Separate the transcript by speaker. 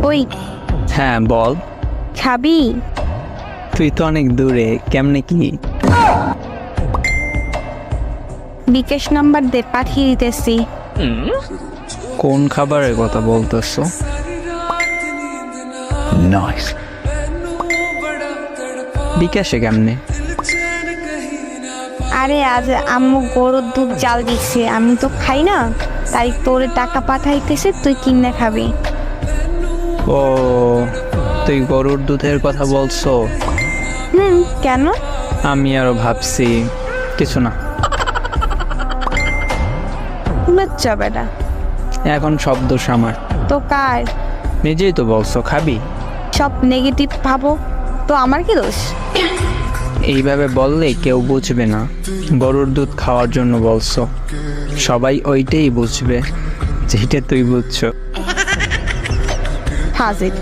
Speaker 1: ওই,
Speaker 2: হ্যাঁ বল।
Speaker 1: খাবি?
Speaker 2: তুই তো অনেক দূরে, কেমনে কি?
Speaker 1: বিকাশ নাম্বার দে, পাঠিয়ে দিতেছি।
Speaker 2: কোন খাবারের কথা বলতেছো? নাইস। বিকাশে কেমনে?
Speaker 1: আরে আজ আম্মু গরুর দুধ জাল দিচ্ছে, আমি তো খাই না, তাই তোরে টাকা পাঠাইতেছে, তুই কিনে খাবি।
Speaker 2: ও, তুই গরুর দুধের কথা বলছো?
Speaker 1: কেন?
Speaker 2: আমি আরো ভাবছি কিছু না।
Speaker 1: লজ্জা বেটা।
Speaker 2: এখন সব দোষ আমার।
Speaker 1: তো কার?
Speaker 2: নিজেই তো বলছো খাবি।
Speaker 1: সব নেগেটিভ ভাবো তো আমার কি দোষ?
Speaker 2: এইভাবে বললে কেউ বুঝবে না গরুর দুধ খাওয়ার জন্য বলছো। সবাই ওইটাই বুঝবে যেটা তুই বুঝছো।
Speaker 1: হাজির।